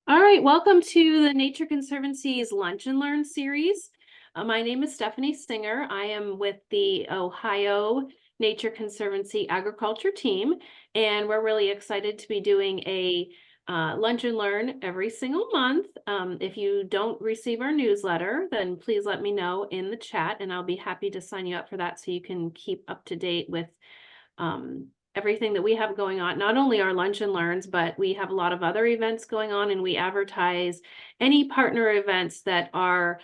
All right, welcome to the Nature Conservancy's Lunch and Learn series. My name is Stephanie Singer. I am with the Ohio Nature Conservancy agriculture team, and we're really excited to be doing a lunch and learn every single month. If you don't receive our newsletter, then please let me know in the chat, and I'll be happy to sign you up for that so you can keep up to date with everything that we have going on, not only our lunch and learns, but we have a lot of other events going on, and we advertise any partner events that are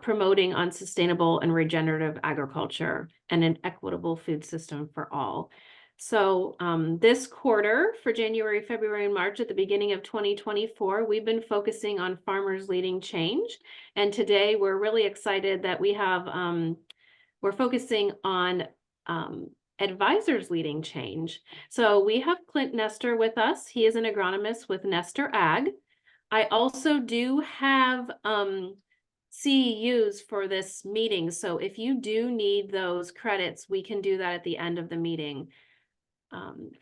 promoting on sustainable and regenerative agriculture and an equitable food system for all. So this quarter for January, February, and March at the beginning of 2024, we've been focusing on farmers leading change. And today we're really excited that we have, we're focusing on advisors leading change. So we have Clint Nester with us. He is an agronomist with Nester Ag. I also do have CEUs for this meeting. So if you do need those credits, we can do that at the end of the meeting.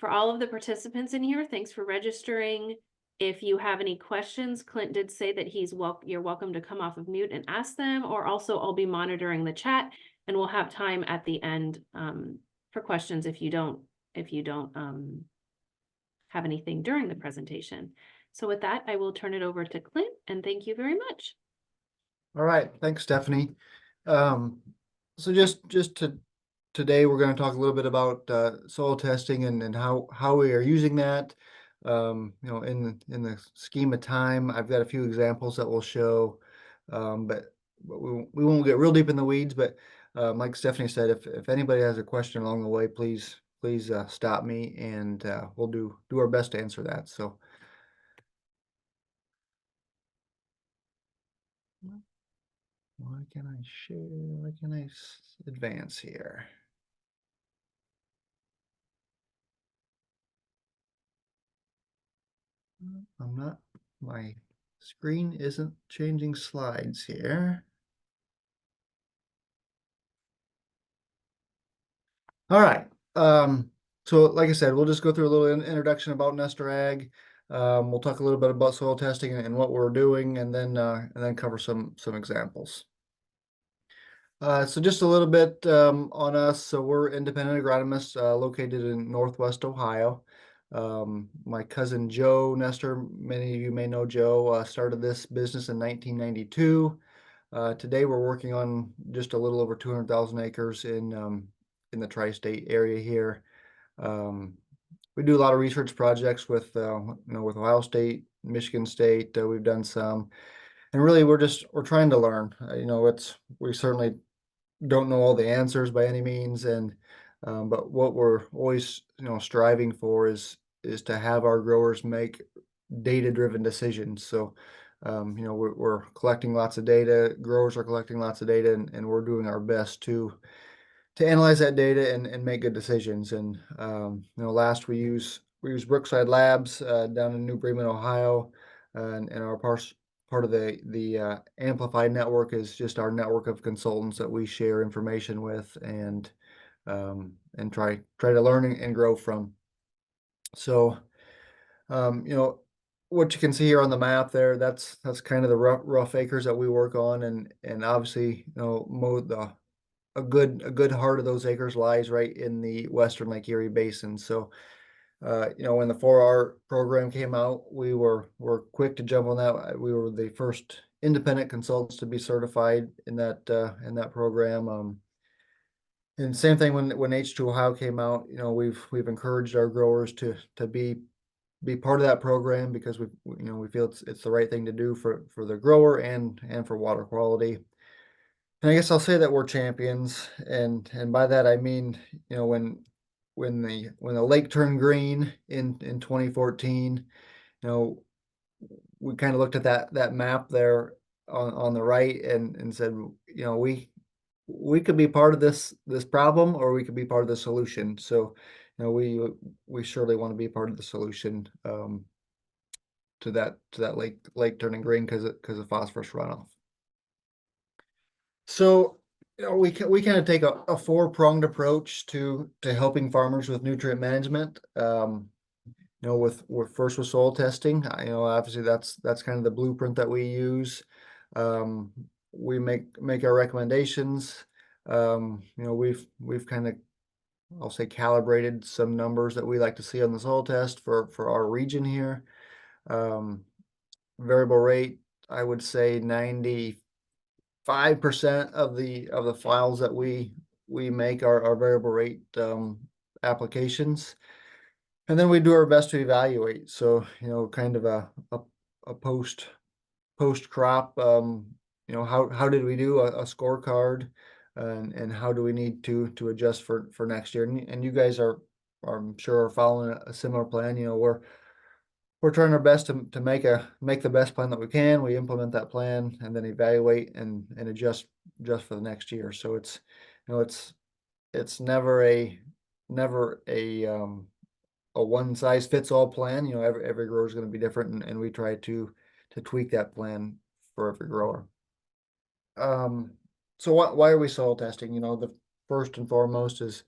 For all of the participants in here, thanks for registering. If you have any questions, Clint did say that you're welcome to come off of mute and ask them, or also I'll be monitoring the chat and we'll have time at the end for questions if you don't have anything during the presentation. So with that, I will turn it over to Clint, and thank you very much. All right, thanks, Stephanie. So today we're going to talk a little bit about soil testing and how we are using that. In the scheme of time, I've got a few examples that we'll show, but we won't get real deep in the weeds. But like Stephanie said, if anybody has a question along the way, please stop me, and we'll do our best to answer that. So. Why can I share? Why can I advance here? I'm not, my screen isn't changing slides here. All right. So like I said, we'll just go through a little introduction about Nester Ag. We'll talk a little bit about soil testing and what we're doing, and then cover some examples. So just a little bit on us. So we're independent agronomists located in Northwest Ohio. My cousin Joe Nester, many of you may know Joe, started this business in 1992. Today we're working on just a little over 200,000 acres in the tri-state area here. We do a lot of research projects with with Ohio State, Michigan State. We've done some, and really we're trying to learn. We certainly don't know all the answers by any means, and but what we're always striving for is to have our growers make data-driven decisions. So we're collecting lots of data, growers are collecting lots of data, and we're doing our best to analyze that data and make good decisions. And last we used Brookside Labs down in New Bremen, Ohio, and our part of the Amplified network is just our network of consultants that we share information with and try to learn and grow from. So what you can see here on the map there, that's kind of the rough acres that we work on, and obviously a good heart of those acres lies right in the western Lake Erie Basin. So when the 4R program came out, we were quick to jump on that. We were the first independent consultants to be certified in that program. And same thing when H2 Ohio came out. We've encouraged our growers to be part of that program because we feel it's the right thing to do for the grower and for water quality. And I guess I'll say that we're champions, and by that I mean when the lake turned green in 2014, we kind of looked at that map there on the right and said, we could be part of this problem, or we could be part of the solution. So, we surely want to be part of the solution to that lake turning green because of phosphorus runoff. So we kind of take a four-pronged approach to helping farmers with nutrient management. with first with soil testing, obviously that's kind of the blueprint that we use. Um, we make our recommendations. We've kind of, I'll say, calibrated some numbers that we like to see on the soil test for our region here. Um, Variable rate, I would say 95% of the files that we make are variable rate applications. And then we do our best to evaluate. So, kind of a post crop, how did we do a scorecard, and how do we need to adjust for next year? And you guys I'm sure, are following a similar plan. We're trying our best to make the best plan that we can. We implement that plan and then evaluate and adjust for the next year. So it's never a one size fits all plan. Every grower is going to be different, and we try to tweak that plan for every grower. So why are we soil testing? The first and foremost is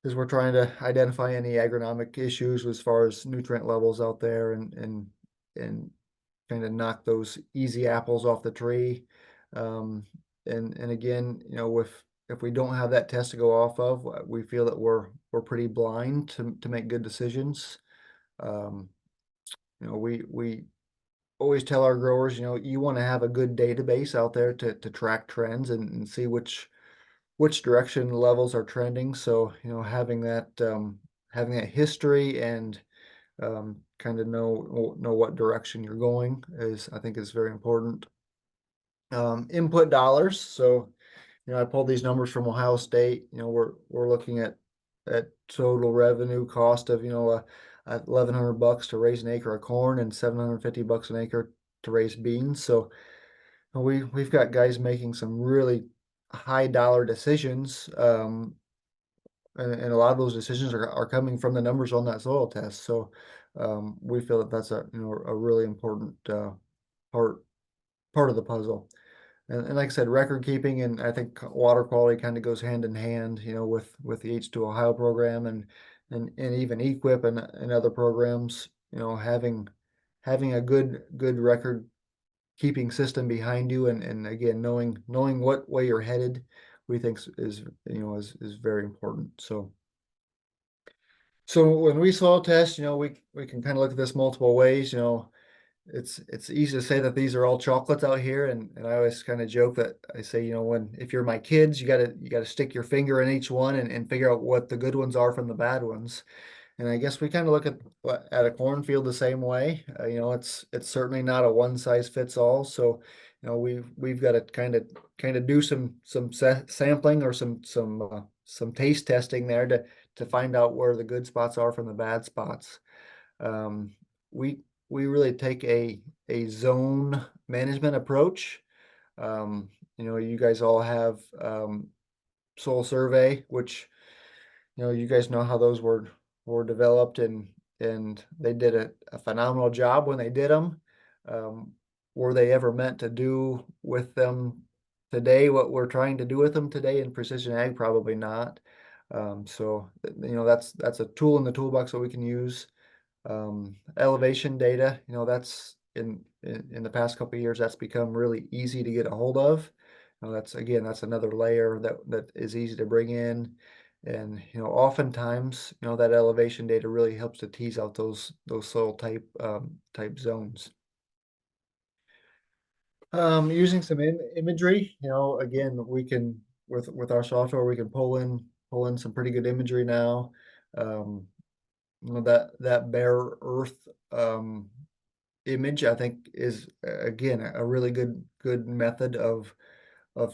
we're trying to identify any agronomic issues as far as nutrient levels out there, and kind of knock those easy apples off the tree. And again, if we don't have that test to go off of, we feel that we're pretty blind to make good decisions. Um, we always tell our growers, you want to have a good database out there to track trends and see which direction levels are trending. So, having that history and kind of know what direction you're going I think is very important. Input dollars. So, I pulled these numbers from Ohio State. We're looking at total revenue cost of, 1,100 bucks to raise an acre of corn and 750 bucks an acre to raise beans. So we've got guys making some really high dollar decisions. And a lot of those decisions are coming from the numbers on that soil test. So we feel that that's a really important part part of the puzzle. And like I said, record keeping, and I think water quality kind of goes hand in hand, with the H2 Ohio program, and even EQIP and other programs. Having a good record keeping system behind you, and again, knowing what way you're headed, we think is very important. So when we soil test, we can kind of look at this multiple ways. It's easy to say that these are all chocolates out here, and I always kind of joke that I say, if you're my kids, you gotta stick your finger in each one and figure out what the good ones are from the bad ones. And I guess we kind of look at a cornfield the same way. It's certainly not a one size fits all. So, we've got to kind of do some sampling, or some taste testing there to find out where the good spots are from the bad spots. Um, we we really take a zone management approach. You guys all have soil survey, which you guys know how those were developed, and they did a phenomenal job when they did them. Um, were they ever meant to do with them today what we're trying to do with them today in precision ag? Probably not. So that's a tool in the toolbox that we can use. Elevation data, that's in the past couple of years, that's become really easy to get a hold of. That's another layer that is easy to bring in. And oftentimes, that elevation data really helps to tease out those soil type zones. Using some imagery, again, we can, with our software, we can pull in some pretty good imagery now. That bare earth image, I think, is again a really good method of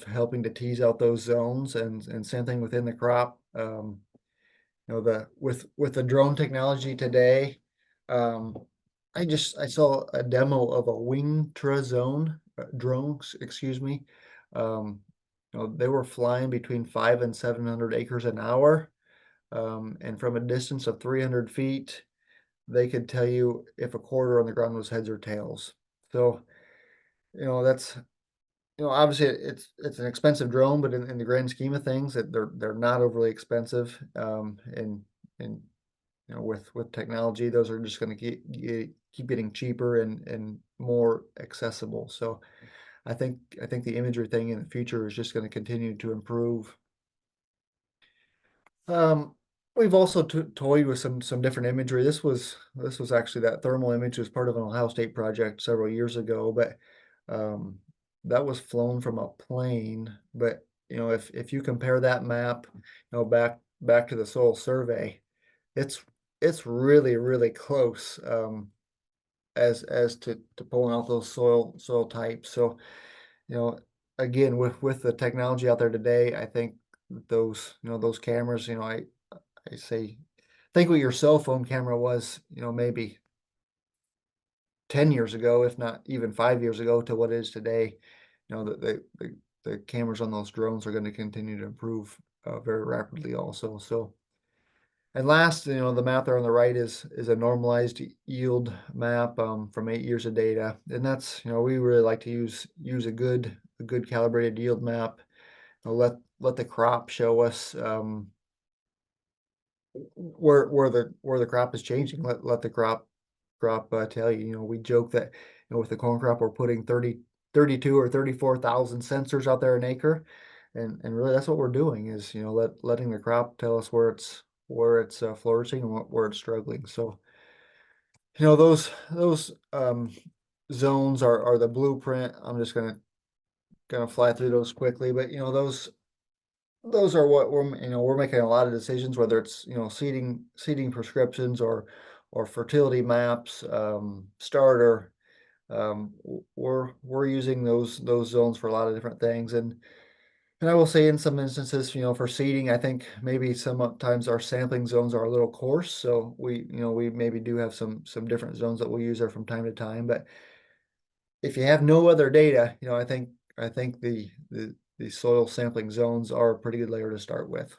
helping to tease out those zones, and same thing within the crop. With the drone technology today, um, I saw a demo of a wing drones, excuse me. Um, they were flying between 500 and 700 acres an hour, and from a distance of 300 feet, they could tell you if a quarter on the ground was heads or tails. So, that's, obviously it's an expensive drone, but in the grand scheme of things, that they're not overly expensive. And with technology, those are just going to keep getting cheaper and more accessible. So I think the imagery thing in the future is just going to continue to improve. Um, we've also toyed with some different imagery. This was actually that thermal image was part of an Ohio State project several years ago, but um, that was flown from a plane. But if you compare that map, back to the soil survey, it's it's really close, as to pulling out those soil types. So you know, again, with the technology out there today, I think those cameras, I say, think what your cell phone camera was, maybe 10 years ago, if not even 5 years ago, to what it is today. The cameras on those drones are going to continue to improve very rapidly also. So, and last, the map there on the right is a normalized yield map, from 8 years of data, and that's, we really like to use a good calibrated yield map. Let the crop show us, where the crop is changing. Let the crop tell you. We joke that, with the corn crop, we're putting 32 or 34,000 sensors out there an acre, and really that's what we're doing is, letting the crop tell us where it's flourishing and where it's struggling. So those zones are the blueprint. I'm just gonna fly through those quickly, but those are what we're making a lot of decisions, whether it's seeding prescriptions or fertility maps, starter. We're using those zones for a lot of different things, and I will say in some instances, for seeding, I think maybe sometimes our sampling zones are a little coarse, so we maybe do have some different zones that we'll use there from time to time. But if you have no other data, I think the soil sampling zones are a pretty good layer to start with.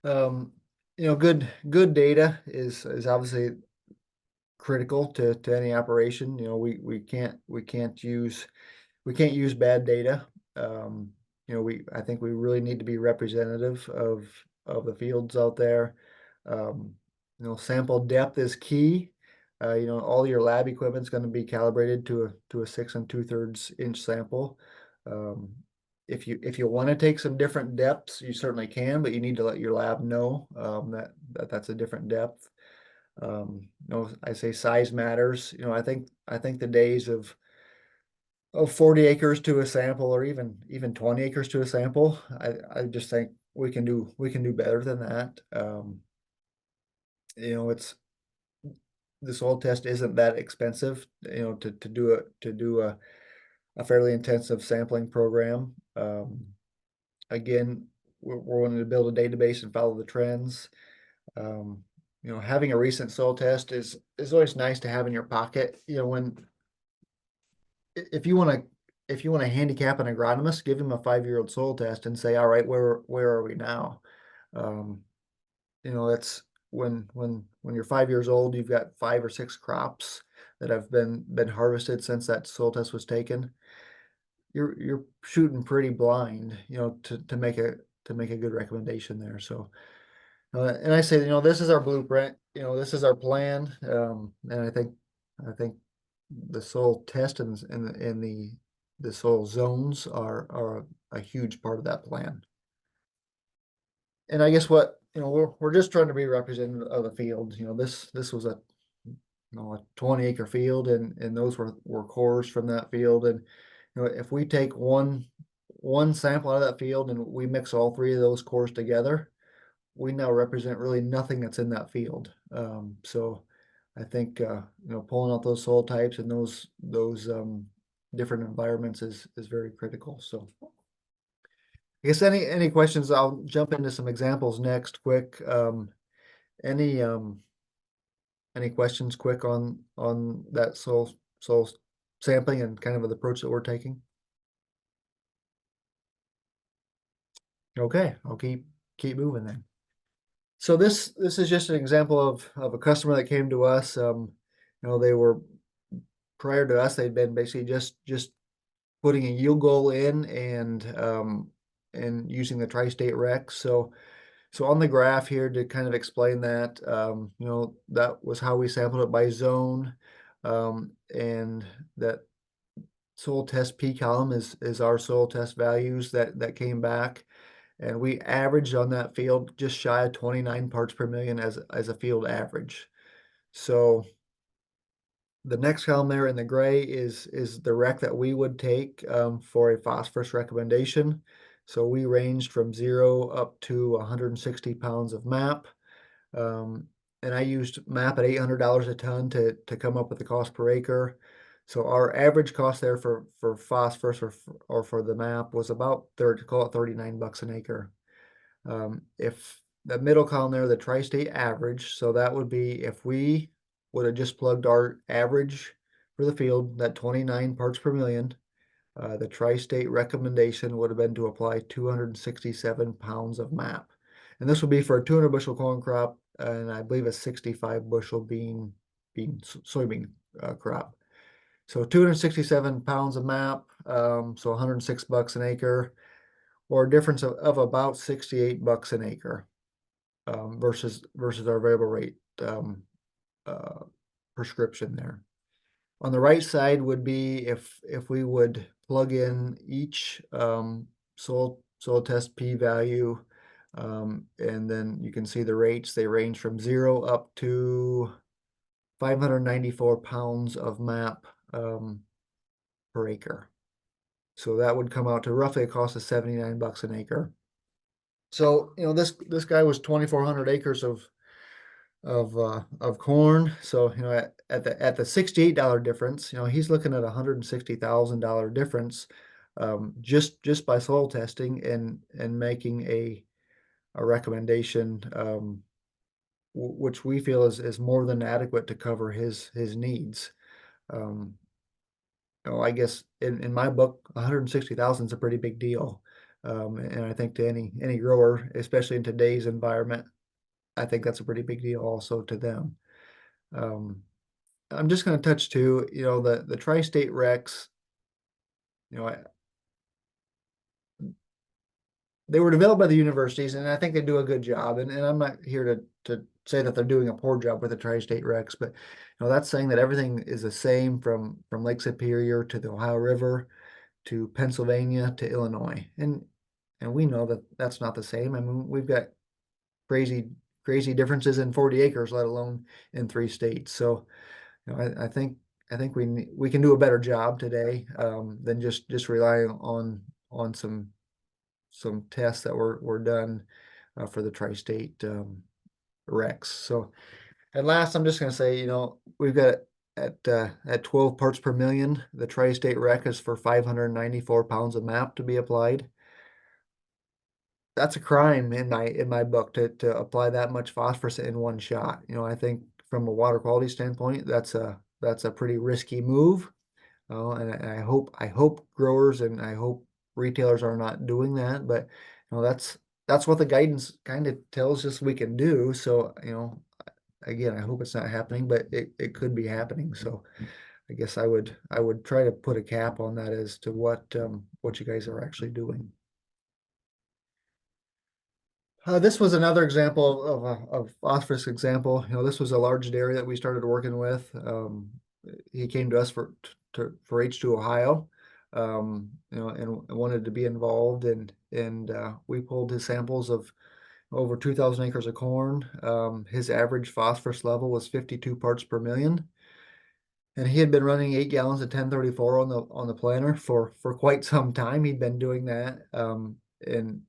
Um, good data is obviously critical to any operation. We can't use bad data. Um, I think we really need to be representative of the fields out there. Um, Sample depth is key. All your lab equipment is going to be calibrated to a 6 2/3 inch sample. Um, if you want to take some different depths, you certainly can, but you need to let your lab know, that's a different depth. I say size matters. I think the days of 40 acres to a sample, or even 20 acres to a sample, I just think we can do better than that. It's the soil test isn't that expensive, to do a fairly intensive sampling program. Again, we're wanting to build a database and follow the trends. Having a recent soil test is always nice to have in your pocket. When if you want to handicap an agronomist, give him a 5-year-old soil test and say, all right, where are we now? Um, that's when you're 5 years old, you've got 5 or 6 crops that have been harvested since that soil test was taken. You're shooting pretty blind, to make a good recommendation there. So, and I say, this is our blueprint, this is our plan, and I think the soil test and the soil zones are a huge part of that plan. And I guess what, we're just trying to be representative of the field. This was a 20-acre field, and those were cores from that field. And if we take one sample out of that field and we mix all 3 of those cores together, we now represent really nothing that's in that field. So I think pulling out those soil types and those different environments is very critical. So I guess any questions? I'll jump into some examples next. Quick, any any questions? Quick on that soil sampling and kind of the approach that we're taking. Okay, I'll keep moving then. So this is just an example of a customer that came to us. They were, prior to us, they'd been basically just putting a yield goal in and using the tri-state rec. So So on the graph here to kind of explain that, that was how we sampled it by zone. And that soil test P column is our soil test values that came back. And we averaged on that field just shy of 29 parts per million as a field average. So the next column there in the gray is the rec that we would take for a phosphorus recommendation. So we ranged from 0 up to 160 pounds of MAP. And I used MAP at $800 a ton to come up with the cost per acre. So our average cost there for phosphorus or for the MAP was about call it 39 bucks an acre. If the middle column there, the tri-state average, so that would be if we would have just plugged our average for the field, that 29 parts per million, the tri-state recommendation would have been to apply 267 pounds of MAP. And this would be for a 200 bushel corn crop, and I believe a 65 bushel soybean crop. So 267 pounds of MAP, so 106 bucks an acre, or a difference of about 68 bucks an acre versus our variable rate prescription there. On the right side would be if we would plug in each soil test P value, and then you can see the rates. They range from 0 up to 594 pounds of MAP per acre. So that would come out to roughly a cost of 79 bucks an acre. So this guy was 2,400 acres of corn. So at the $68 difference, he's looking at $160,000 difference just by soil testing and making a recommendation, which we feel is more than adequate to cover his needs. I guess in my book, 160,000 is a pretty big deal. And I think to any grower, especially in today's environment, I think that's a pretty big deal also to them. I'm just going to touch too, the tri-state recs, they were developed by the universities, and I think they do a good job. And I'm not here to say that they're doing a poor job with the tri-state recs, but that's saying that everything is the same from Lake Superior to the Ohio River to Pennsylvania to Illinois, and we know that that's not the same. I mean, we've got crazy differences in 40 acres, let alone in 3 states. So I think we can do a better job today than just relying on some tests that were done for the tri-state recs. So at last, I'm just going to say, we've got at 12 parts per million, the tri-state rec is for 594 pounds of MAP to be applied. That's a crime in my book to apply that much phosphorus in one shot. I think from a water quality standpoint, that's a pretty risky move. And I hope growers and I hope retailers are not doing that. But that's what the guidance kind of tells us we can do. So again, I hope it's not happening, but it could be happening. So I guess I would try to put a cap on that as to what you guys are actually doing. This was another example of phosphorus example. This was a large dairy that we started working with. He came to us for H2 Ohio, and wanted to be involved, and we pulled his samples of over 2,000 acres of corn. His average phosphorus level was 52 parts per million. And he had been running 8 gallons of 1034 on the planter for quite some time. He'd been doing that, and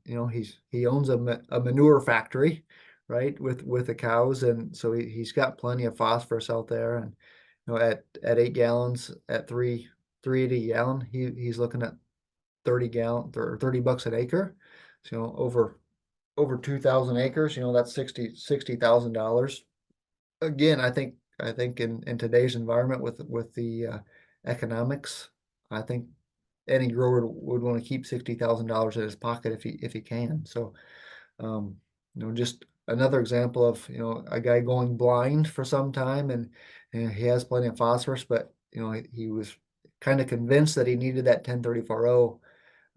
he owns a manure factory, right, with the cows, and so he's got plenty of phosphorus out there. And at 8 gallons at 380 a gallon, he's looking at 30 gallon or 30 bucks an acre. So over 2,000 acres, that's $60,000. Again, I think in today's environment with the economics, I think any grower would want to keep $60,000 in his pocket if he can. So, just another example of a guy going blind for some time, and he has plenty of phosphorus, but he was kind of convinced that he needed that 1034O,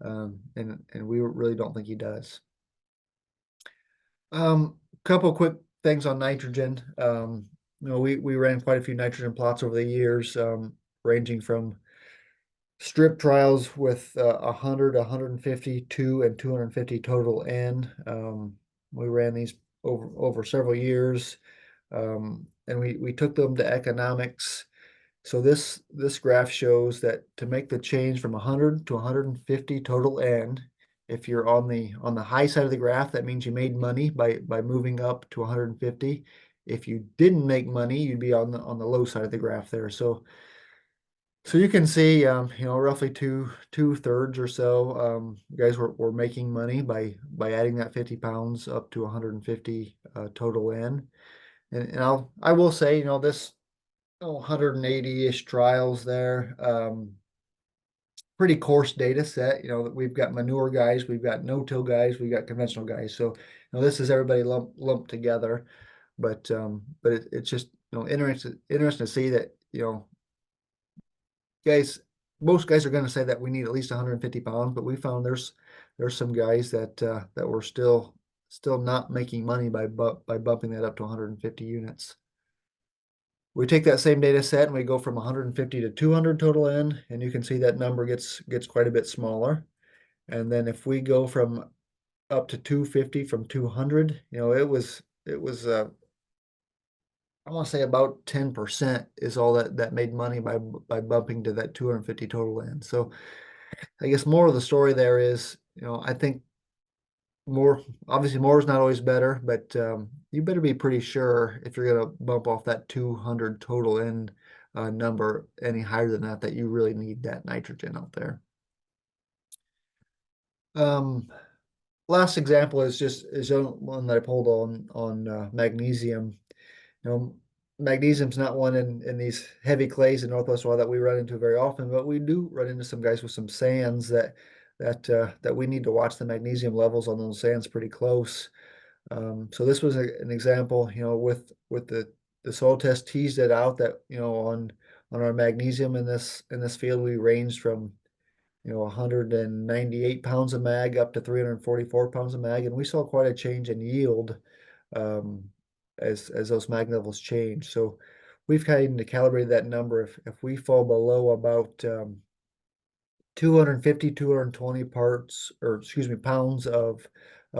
and we really don't think he does. Couple quick things on nitrogen. We ran quite a few nitrogen plots over the years, ranging from strip trials with 100, 152, and 250 total N. We ran these over several years, and we took them to economics. So this graph shows that to make the change from 100 to 150 total N, if you're on the high side of the graph, that means you made money by moving up to 150. If you didn't make money, you'd be on the low side of the graph there. So you can see, roughly two-thirds or so, guys were making money by adding that 50 pounds up to 150 total N. And I will say, this 180-ish trials there, pretty coarse data set. That we've got manure guys, we've got no-till guys, we've got conventional guys. So, this is everybody lumped together. But it's just interesting to see that guys, most guys are going to say that we need at least 150 pounds, but we found there's some guys that were still not making money by bumping that up to 150 units. We take that same data set and we go from 150 to 200 total N, and you can see that number gets quite a bit smaller. And then if we go from up to 250 from 200, it was I want to say about 10% is all that made money by bumping to that 250 total N. So I guess more of the story there is, I think obviously more is not always better, but you better be pretty sure if you're going to bump off that 200 total N number any higher than that you really need that nitrogen out there. Last example is one that I pulled on magnesium. Magnesium's not one in these heavy clays in Northwest Ohio that we run into very often, but we do run into some guys with some sands that we need to watch the magnesium levels on those sands pretty close. So this was an example, with the soil test teased it out that, on our magnesium in this field, we ranged from 198 pounds of mag up to 344 pounds of mag, and we saw quite a change in yield um, as those mag levels change. So we've kind of calibrated that number. If we fall below about 250, 220 parts, or excuse me, pounds of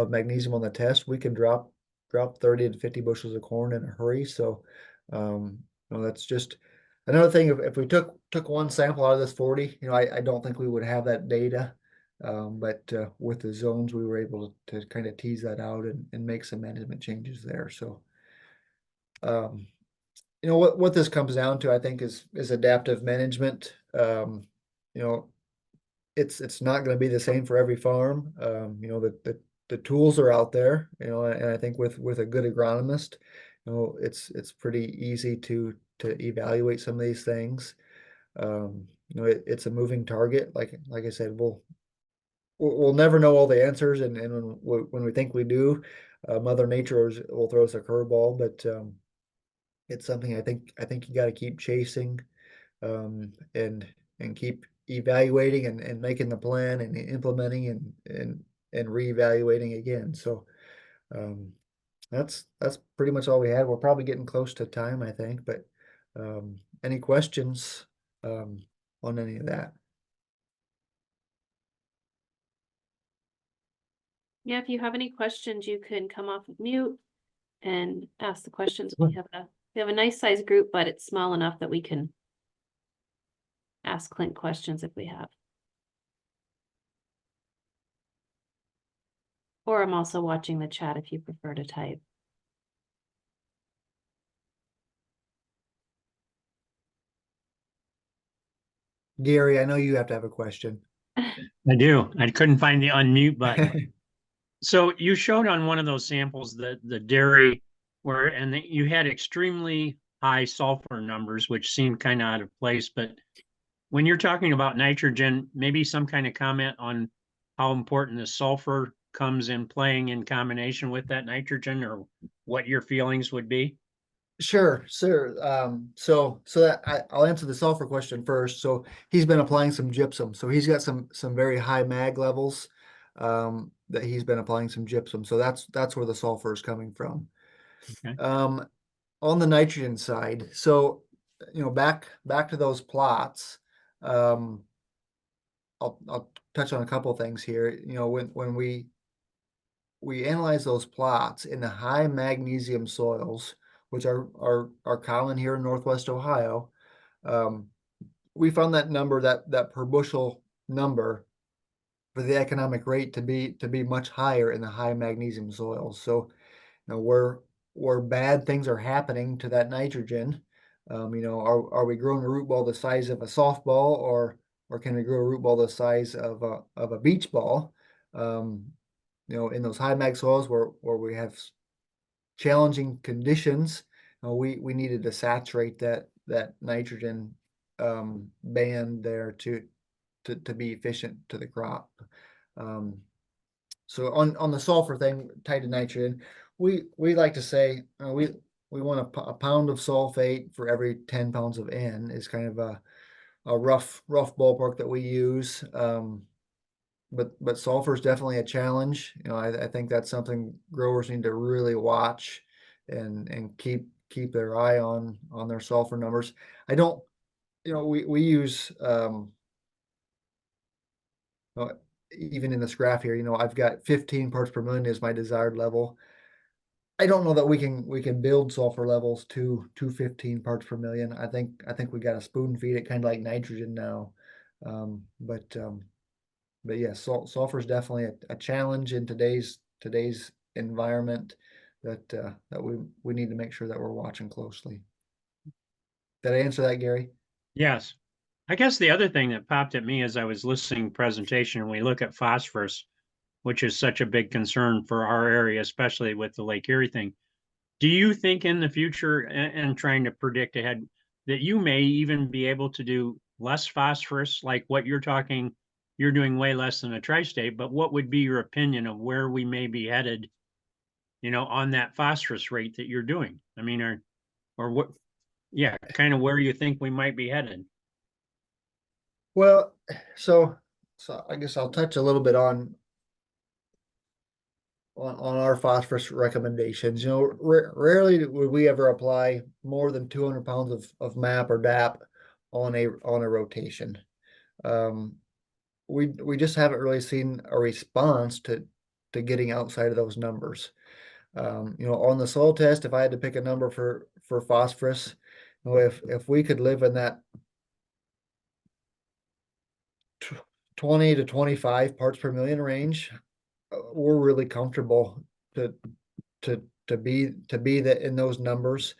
magnesium on the test, we can drop 30 to 50 bushels of corn in a hurry. So that's just another thing. If we took one sample out of this 40, I don't think we would have that data. But with the zones, we were able to kind of tease that out and make some management changes there. So what this comes down to, I think, is adaptive management. It's not going to be the same for every farm. The tools are out there, and I think with a good agronomist, it's pretty easy to evaluate some of these things. It's a moving target. Like I said, we'll never know all the answers, and when we think we do, Mother Nature will throw us a curveball. But it's something I think you got to keep chasing, and keep evaluating and making the plan and implementing and reevaluating again. So that's pretty much all we had. We're probably getting close to time, I think, but any questions on any of that? Yeah, if you have any questions, you can come off of mute and ask the questions. We have a nice sized group, but it's small enough that we can ask Clint questions if we have. Or I'm also watching the chat if you prefer to type. Gary, I know you have to have a question. I do. I couldn't find the unmute button. So you showed on one of those samples the dairy and you had extremely high sulfur numbers, which seemed kind of out of place. But when you're talking about nitrogen, maybe some kind of comment on how important the sulfur comes in playing in combination with that nitrogen, or what your feelings would be? Sure. So that I'll answer the sulfur question first. So he's been applying some gypsum. So he's got some very high mag levels. that he's been applying some gypsum. So that's where the sulfur is coming from. Okay. On the nitrogen side, so back to those plots. I'll touch on a couple things here. When we analyze those plots in the high magnesium soils, which are common here in Northwest Ohio, we found that number, that per bushel number for the economic rate to be much higher in the high magnesium soils. So, where bad things are happening to that nitrogen, are we growing a root ball the size of a softball, or can we grow a root ball the size of a beach ball? In those high mag soils where we have challenging conditions, we needed to saturate that nitrogen band there to be efficient to the crop. So on the sulfur thing tied to nitrogen, we like to say we want a pound of sulfate for every 10 pounds of N is kind of a rough ballpark that we use. But sulfur is definitely a challenge. I think that's something growers need to really watch and keep their eye on their sulfur numbers. I don't, we use even in this graph here, I've got 15 parts per million is my desired level. I don't know that we can build sulfur levels to 15 parts per million. I think we got to spoon feed it kind of like nitrogen now. But yes, sulfur is definitely a challenge in today's environment that we need to make sure that we're watching closely. Did I answer that, Gary? Yes. I guess the other thing that popped at me as I was listening to the presentation, and we look at phosphorus, which is such a big concern for our area, especially with the Lake Erie thing. Do you think in the future, and trying to predict ahead, that you may even be able to do less phosphorus, like what you're talking? You're doing way less than a tri-state, but what would be your opinion of where we may be headed, on that phosphorus rate that you're doing? I mean, or what? Yeah, kind of where you think we might be headed. Well, so I guess I'll touch a little bit on our phosphorus recommendations. Rarely would we ever apply more than 200 pounds of MAP or DAP on a rotation. We just haven't really seen a response to getting outside of those numbers. On the soil test, if I had to pick a number for phosphorus, if we could live in that 20 to 25 parts per million range, we're really comfortable to be in those numbers.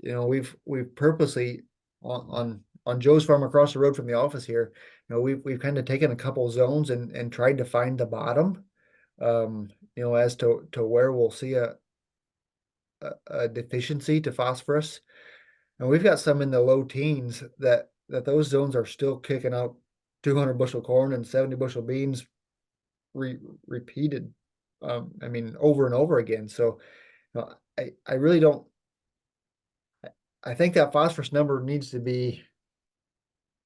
We've purposely on Joe's farm across the road from the office here, we've kind of taken a couple zones and tried to find the bottom, as to where we'll see a deficiency to phosphorus. And we've got some in the low teens that those zones are still kicking out 200 bushel corn and 70 bushel beans repeated, over and over again. So I really don't, I think that phosphorus number needs to be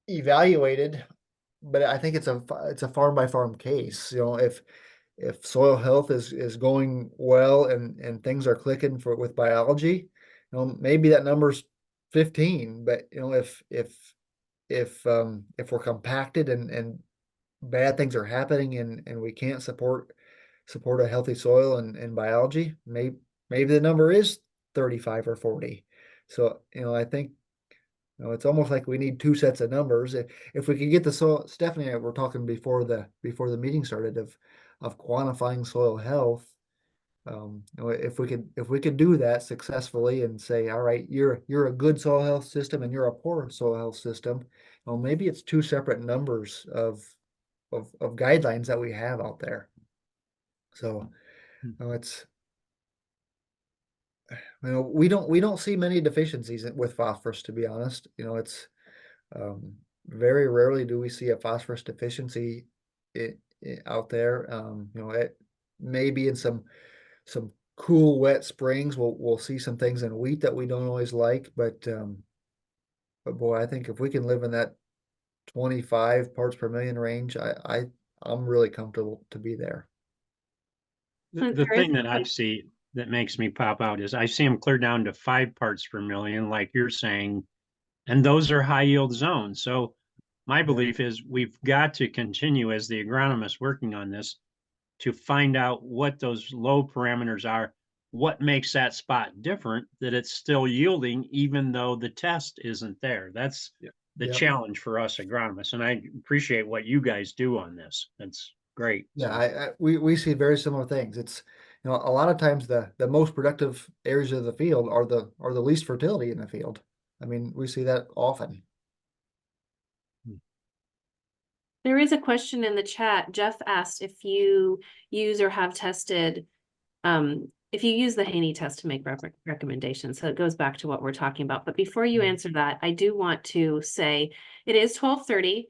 evaluated, but I think it's a farm by farm case. If soil health is going well and things are clicking with biology, maybe that number's 15. But if we're compacted and bad things are happening and we can't support a healthy soil and biology, maybe the number is 35 or 40. So I think it's almost like we need two sets of numbers. If we could get the soil, Stephanie and I were talking before the meeting started of quantifying soil health. If we could do that successfully and say, all right, you're a good soil health system and you're a poor soil health system, maybe it's two separate numbers of guidelines that we have out there. So it's we don't see many deficiencies with phosphorus, to be honest. It's very rarely do we see a phosphorus deficiency out there. It maybe in some cool wet springs we'll see some things in wheat that we don't always like, but boy, I think if we can live in that 25 parts per million range, I'm really comfortable to be there. The There is thing a that I see that makes me pop out is I see them clear down to 5 parts per million, like you're saying, and those are high yield zones. So my belief is we've got to continue as the agronomist working on this to find out what those low parameters are, what makes that spot different, that it's still yielding even though the test isn't there. That's the Yep. challenge for us agronomists. And I appreciate what you guys do on this. That's great. Yeah, So, we see very similar things. It's, a lot of times the most productive areas of the field are the least fertility in the field. I mean, we see that often. There is a question in the chat. Jeff asked if you use or have tested, if you use the Haney test to make recommendations. So it goes back to what we're talking about. But before you answer that, I do want to say it is 12:30.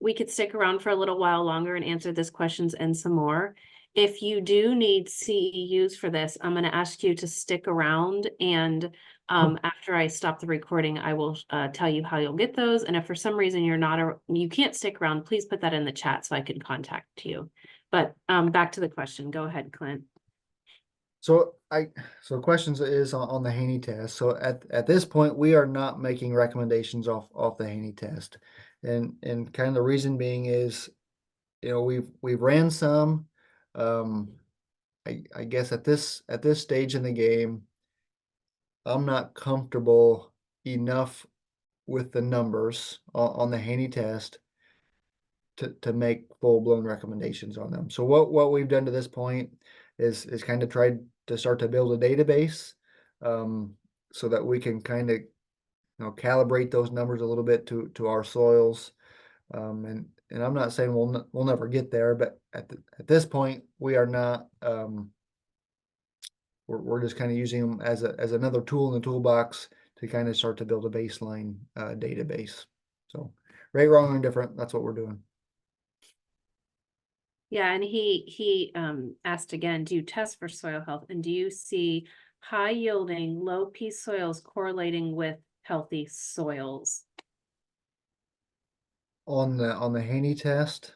We could stick around for a little while longer and answer this questions and some more. If you do need CEUs for this, I'm going to ask you to stick around, and after I stop the recording, I will tell you how you'll get those. And if for some reason you can't stick around, please put that in the chat so I can contact you. But back to the question. Go ahead, Clint. So questions is on the Haney test. So at this point, we are not making recommendations off the Haney test, and kind of the reason being is, we've ran some. I guess at this stage in the game, I'm not comfortable enough with the numbers on the Haney test to make full-blown recommendations on them. So what we've done to this point is kind of tried to start to build a database, so that we can kind of, calibrate those numbers a little bit to our soils. And I'm not saying we'll never get there, but at this point we are not. We're just kind of using them as another tool in the toolbox to kind of start to build a baseline database. So right, wrong, or indifferent, that's what we're doing. Yeah, and he asked again, do you test for soil health, and do you see high yielding, low P soils correlating with healthy soils? On the Haney test.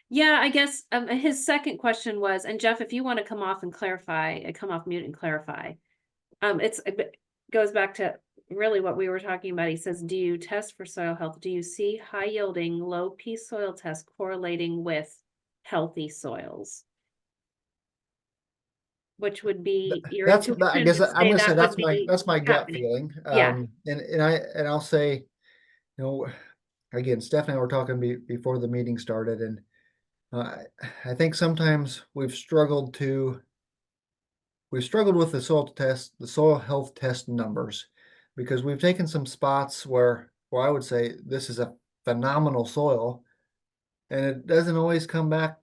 Yeah, I guess his second question was, and Jeff, if you want to come off and clarify, come off mute and clarify. It goes back to really what we were talking about. He says, do you test for soil health? Do you see high yielding, low P soil tests correlating with healthy soils? Which would be your That's, I intuition guess would I'm say gonna say that would be that's my gut happening. feeling. Yeah. And I'll say, again, Steph and I were talking before the meeting started, and I think sometimes we've struggled with the soil health test numbers, because we've taken some spots where I would say this is a phenomenal soil, and it doesn't always come back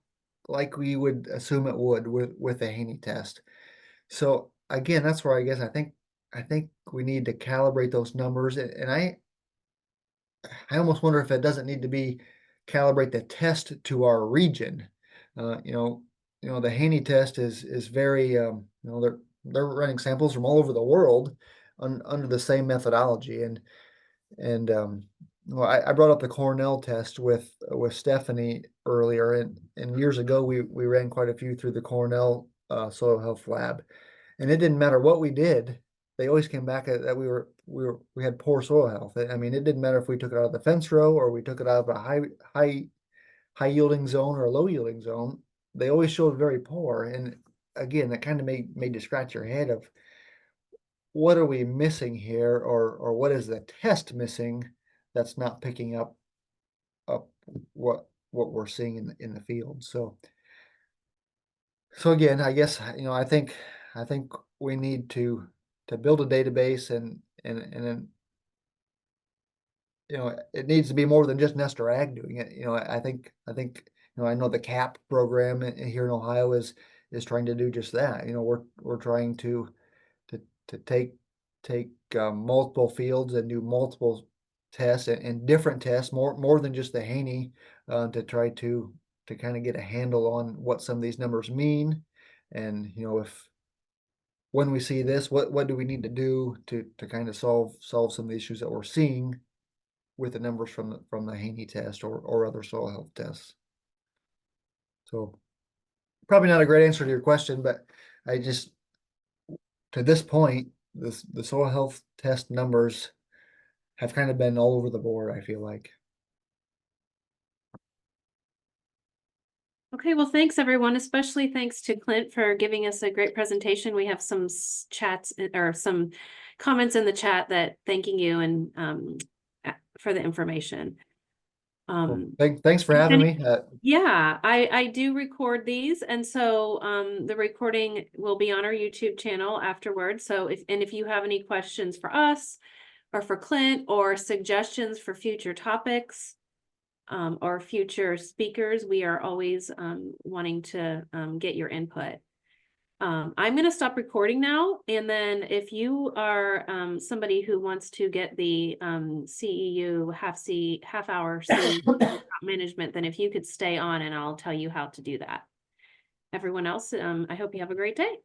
like we would assume it would with the Haney test. So again, that's where I guess I think we need to calibrate those numbers, and I almost wonder if it doesn't need to be calibrate the test to our region. Uh, you know, the Haney test is very, they're running samples from all over the world under the same methodology, and well, I brought up the Cornell test with Stephanie earlier, and years ago we ran quite a few through the Cornell soil health lab, and it didn't matter what we did, they always came back that we had poor soil health. I mean, it didn't matter if we took it out of the fence row or we took it out of a high yielding zone or a low yielding zone. They always showed very poor, and again, that kind of made you scratch your head of what are we missing here, or what is the test missing that's not picking up what we're seeing in the field. So again, I guess, I think we need to build a database, and then, it needs to be more than just Nester Ag doing it. I know the CAP program here in Ohio is trying to do just that. We're trying to take multiple fields and do multiple tests and different tests, more than just the Haney, to try to kind of get a handle on what some of these numbers mean, and if when we see this, what do we need to do to kind of solve some of the issues that we're seeing with the numbers from the Haney test or other soil health tests. So probably not a great answer to your question, but I just, to this point, the soil health test numbers have kind of been all over the board, I feel like. Okay, well, thanks everyone, especially thanks to Clint for giving us a great presentation. We have some chats or some comments in the chat that thanking you and for the information. Well, thanks for if having any- me. Yeah, I do record these, and so the recording will be on our YouTube channel afterwards. So if you have any questions for us or for Clint or suggestions for future topics, or future speakers, we are always wanting to get your input. I'm going to stop recording now, and then if you are somebody who wants to get the CEU half hour CEU management, then if you could stay on and I'll tell you how to do that. Everyone else, I hope you have a great day.